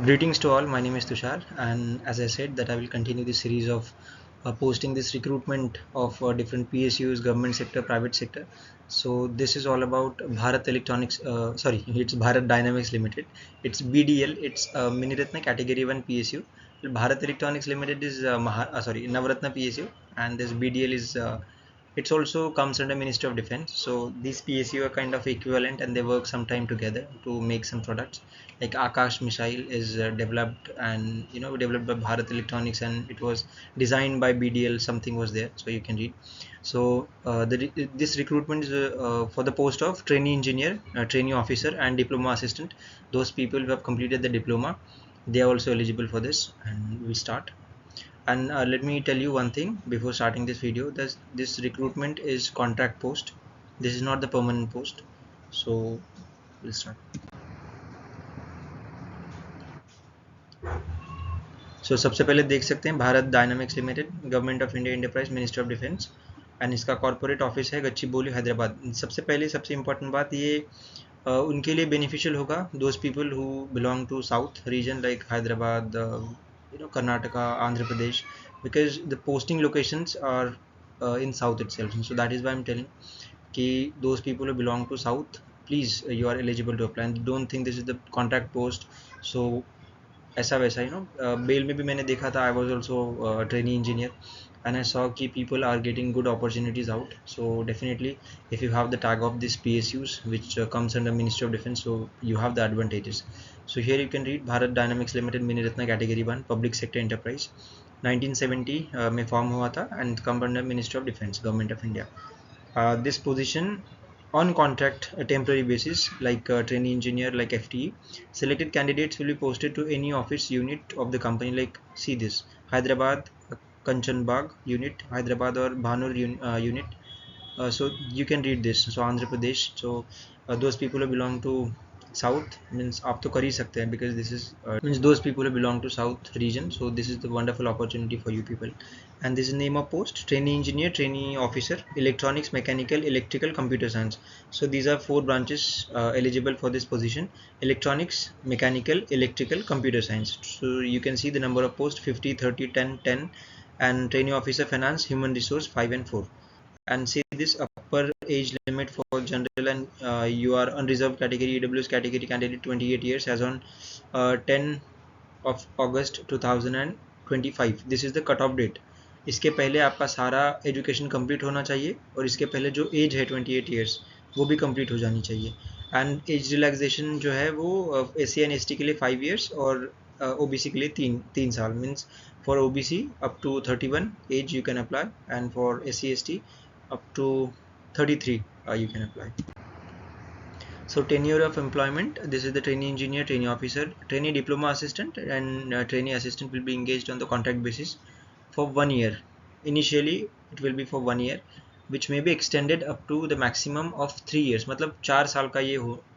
Greetings to all. My name is Tushar, and as I said, that I will continue this series of posting this recruitment of different PSUs, government sector, private sector. So this is all about Bharat Electronics. Sorry, it's Bharat Dynamics Limited. It's BDL. It's Miniratna Category 1 PSU. Bharat Electronics Limited is Navaratna PSU, and this BDL is it's also comes under Ministry of Defense. So these PSU are kind of equivalent, and they work sometime together to make some products. Like Akash missile is developed and developed by Bharat Electronics, and it was designed by BDL. Something was there, so you can read. So this recruitment is for the post of trainee engineer, trainee officer, and diploma assistant. Those people who have completed the diploma, they are also eligible for this, and we'll start. And let me tell you one thing before starting this video, this recruitment is contract post. This is not the permanent post. So we'll start. So सबसे पहले देख सकते हैं Bharat dynamics limited, government of India enterprise, ministry of defence, and इसका corporate office है गच्चीबोली हैदराबाद. सबसे पहले सबसे इम्पोर्टेंट बात ये उनके लिए बेनिफिशियल होगा, those people who belong to south region like Hyderabad, Karnataka, Andhra Pradesh, because the posting locations are in south itself. So that is why I'm telling कि those people who belong to south, please you are eligible to apply, and don't think this is the contract post. So ऐसा वैसा bell में भी मैंने देखा था. I was also training engineer, and I saw कि people are getting good opportunities out. So definitely, if you have the tag of this PSUs which comes under Ministry of Defense, so you have the advantages. So here you can read Bharat Dynamics Limited, Miniratna Category 1, Public Sector Enterprise, 1970 में form हुआ था, and come under Ministry of Defense, Government of India. This position on contract a temporary basis, like trainee engineer, like FTE. Selected candidates will be posted to any office unit of the company, like see this Hyderabad, Kanchanbag unit, Hyderabad, or Bhanur unit. So you can read this. So Andhra Pradesh. So those people who belong to south means आप तो कर ही सकते हैं, because this is means those people who belong to south region. So this is the wonderful opportunity for you people. And this is name of post: trainee engineer, trainee officer, electronics, mechanical, electrical, computer science. So these are 4 branches eligible for this position: electronics, mechanical, electrical, computer science. So you can see the number of posts: 50, 30, 10, 10. And trainee officer finance, human resource, 5 and 4. And see this upper age limit for general and you are unreserved category, EWS category candidate, 28 years as on 10 of August 2025. This is the cut off date. इसके पहले आपका सारा education complete होना चाहिए, और इसके पहले जो एज है 28 ईयर्स वो भी कंप्लीट हो जानी चाहिए. एंड एज रिलैक्सेशन जो है वो SC एंड ST के लिए 5 ईयर्स, और OBC के लिए 3 साल. Means for OBC up to 31 age you can apply, and for SC ST up to 33 you can apply. So tenure of employment, this is the trainee engineer, trainee officer, trainee diploma assistant, and trainee assistant will be engaged on the contract basis for 1 year. Initially it will be for 1 year, which may be extended up to the maximum of 3 years. मतलब 4 साल का ये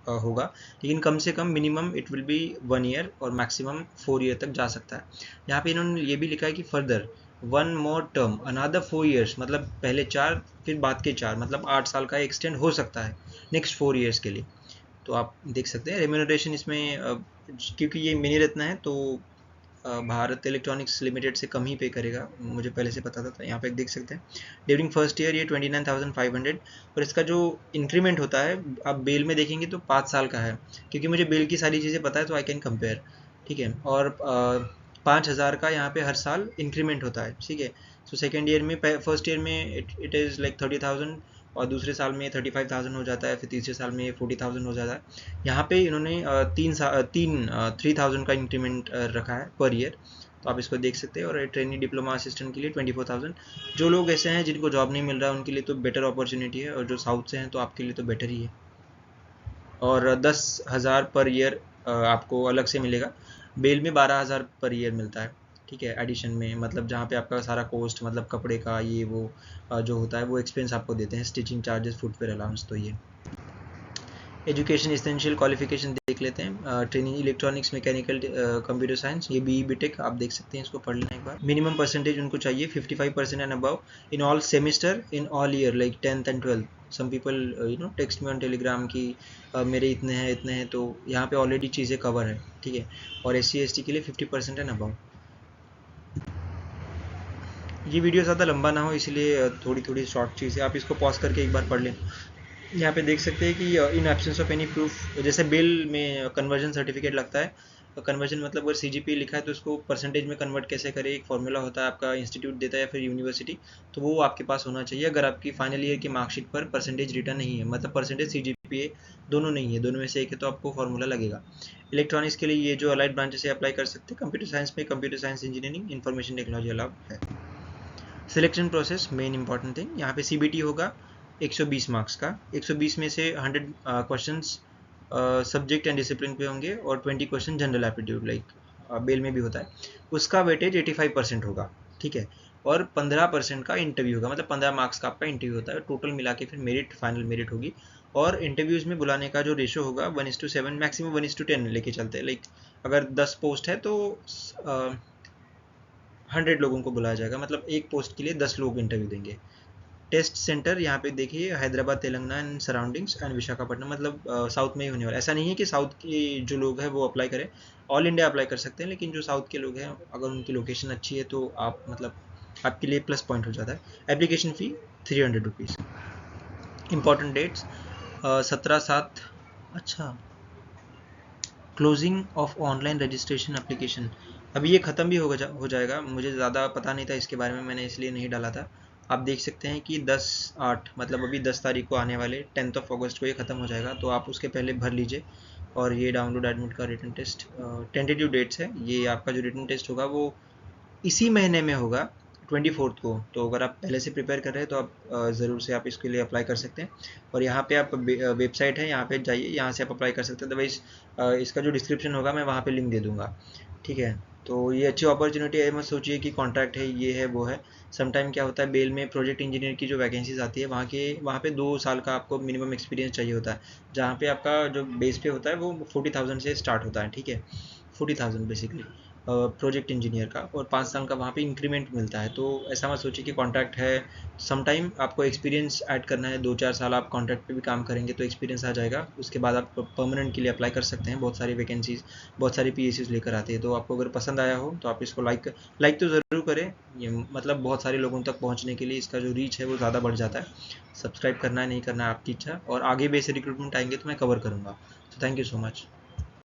होगा, लेकिन कम से कम minimum it will be 1 year, और मैक्सिमम 4 ईयर तक जा सकता है. यहाँ पे इन्होंने ये भी लिखा है कि फर्दर 1 मोर टर्म अनदर 4 ईयर्स, मतलब पहले 4 फिर बाद के 4, मतलब 8 साल का एक्सटेंड हो सकता है नेक्स्ट 4 ईयर्स के लिए. तो आप देख सकते हैं रेम्यूनरेशन इसमें, क्योंकि ये मिनी रत्न है तो भारत इलेक्ट्रॉनिक्स लिमिटेड से कम ही पे करेगा, मुझे पहले से पता था. तो यहाँ पे देख सकते हैं ड्यूरिंग फर्स्ट ईयर ये 29,500, और इसका जो इंक्रीमेंट होता है आप बेल में देखेंगे तो 5 साल का है, क्योंकि मुझे बेल की सारी चीज़ें पता है तो आई कैन कंपेयर. ठीक है, और 5,000 का यहाँ पे हर साल इंक्रीमेंट होता है. ठीक है, सो सेकेंड ईयर में, फर्स्ट ईयर में इट इज़ लाइक 30,000, और दूसरे साल में 35,000 हो जाता है, फिर तीसरे साल में 40,000 हो जाता है. यहाँ पे इन्होंने 3,000 का इंक्रीमेंट रखा है पर ईयर, तो आप इसको देख सकते हैं. और ट्रेनी डिप्लोमा असिस्टेंट के लिए 24,000. जो लोग ऐसे हैं जिनको जॉब नहीं मिल रहा है उनके लिए तो बेटर अपॉर्चुनिटी है, और जो साउथ से हैं तो आपके लिए तो बेटर ही है. और 10,000 पर ईयर आपको अलग से मिलेगा. बेल में 12,000 पर ईयर मिलता है. ठीक है, एडिशन में, मतलब जहाँ पे आपका सारा कॉस्ट, मतलब कपड़े का ये वो जो होता है वो एक्सपेंस आपको देते हैं, स्टिचिंग चार्जेस, फुटवेयर अलाउंस. तो ये एजुकेशन एसेंशियल क्वालिफिकेशन देख लेते हैं। Training electronics mechanical computer science, ये बीई बीटेक आप देख सकते हैं, इसको पढ़ लेना एक बार। मिनिमम परसेंटेज उनको चाहिए 55% and above in all semester in all year like 10th and 12th। Some people text me on Telegram की मेरे इतने हैं, तो यहाँ पे ऑलरेडी चीज़ें कवर है, ठीक है। और SC ST के लिए 50% एंड अबव। ये वीडियो ज़्यादा लंबा ना हो इसलिए थोड़ी थोड़ी शॉर्ट चीज़ है, आप इसको पॉज करके एक बार पढ़ लें। यहाँ पे देख सकते हैं कि in absence of any proof, जैसे बिल में कन्वर्जन सर्टिफिकेट लगता है, तो कन्वर्जन मतलब अगर CGPA लिखा है तो उसको परसेंटेज में कन्वर्ट कैसे करें, एक फॉर्मूला होता है, आपका इंस्टीट्यूट देता है या फिर यूनिवर्सिटी, तो वो आपके पास होना चाहिए। अगर आपकी फाइनल ईयर की मार्कशीट पर परसेंटेज रिटर्न नहीं है, मतलब परसेंटेज CGPA दोनों नहीं है, दोनों में से एक है, तो आपको फॉर्मूला लगेगा। इलेक्ट्रॉनिक्स के लिए ये जो अलाइड ब्रांचेस से अप्लाई कर सकते हैं। कंप्यूटर साइंस में computer science engineering, information technology allow है। Selection process main important thing, यहाँ पे CBT होगा 120 मार्क्स का। 120 में से 100 क्वेश्चंस सब्जेक्ट एंड डिसिप्लिन पे होंगे और 20 question general aptitude like bell में भी होता है, उसका वेटेज 85% होगा, ठीक है। और 15% का इंटरव्यू होगा, मतलब 15 मार्क्स का आपका इंटरव्यू होता है, टोटल मिला के फिर मेरिट फाइनल मेरिट होगी। और इंटरव्यूज में बुलाने का जो रेशो होगा 1:7, मैक्सिमम 1:10 लेके चलते हैं। लाइक अगर 10 पोस्ट है तो 100 लोगों को बुलाया जाएगा, मतलब एक पोस्ट के लिए 10 लोग इंटरव्यू देंगे। टेस्ट सेंटर यहाँ पे देखिए Hyderabad, Telangana and surroundings and Visakhapatnam, मतलब साउथ में ही होने वाला। ऐसा नहीं है कि साउथ के जो लोग हैं वो अप्लाई करें, ऑल इंडिया अप्लाई कर सकते हैं, लेकिन जो साउथ के लोग हैं अगर उनकी लोकेशन अच्छी है तो आप मतलब आपके लिए प्लस पॉइंट हो जाता है। Application fee 300 rupees. Important dates 17/7, अच्छा, closing of online registration application, अभी ये ख़त्म भी हो जाएगा, मुझे ज़्यादा पता नहीं था इसके बारे में, मैंने इसलिए नहीं डाला था। आप देख सकते हैं कि 10/8 मतलब अभी 10 तारीख को आने वाले 10th अगस्त को ये ख़त्म हो जाएगा, तो आप उसके पहले भर लीजिए। और ये डाउनलोड एडमिट का रिटन टेस्ट टेंटेटिव डेट्स है, ये आपका जो रिटन टेस्ट होगा वो इसी महीने में होगा 24th को। तो अगर आप पहले से प्रिपेयर कर रहे हैं तो आप ज़रूर से आप इसके लिए अप्लाई कर सकते हैं। और यहाँ पे आप वेबसाइट है, यहाँ पे जाइए, यहाँ से आप अप्लाई कर सकते हैं। अदरवाइज़ इसका जो डिस्क्रिप्शन होगा मैं वहाँ पे लिंक दे दूँगा, ठीक है। तो ये अच्छी अपॉर्चुनिटी है, मत सोचिए कि कॉन्ट्रैक्ट है, ये है वो है। समटाइम क्या होता है, बेल में प्रोजेक्ट इंजीनियर की जो वैकेंसीज आती है वहाँ पे 2 साल का आपको मिनिमम एक्सपीरियंस चाहिए होता है, जहाँ पे आपका जो बेस पे होता है वो 40,000 से स्टार्ट होता है, ठीक है। 40,000 बेसिकली प्रोजेक्ट इंजीनियर का, और 5 साल का वहाँ पे इंक्रीमेंट मिलता है। तो ऐसा मत सोचिए कि कॉन्ट्रैक्ट है, समटाइम आपको एक्सपीरियंस ऐड करना है, 2-4 साल आप कॉन्ट्रैक्ट पे भी काम करेंगे तो एक्सपीरियंस आ जाएगा, उसके बाद आप परमानेंट के लिए अप्लाई कर सकते हैं। बहुत सारी वैकेंसीज, बहुत सारी PSUs लेकर आती है। तो आपको अगर पसंद आया हो तो आप इसको लाइक तो ज़रूर करें, ये मतलब बहुत सारे लोगों तक पहुँचने के लिए इसका जो रीच है वो ज़्यादा बढ़ जाता है। सब्सक्राइब करना है नहीं करना है आपकी इच्छा, और आगे भी ऐसे रिक्रूटमेंट आएंगे तो मैं कवर करूँगा। तो थैंक यू सो मच।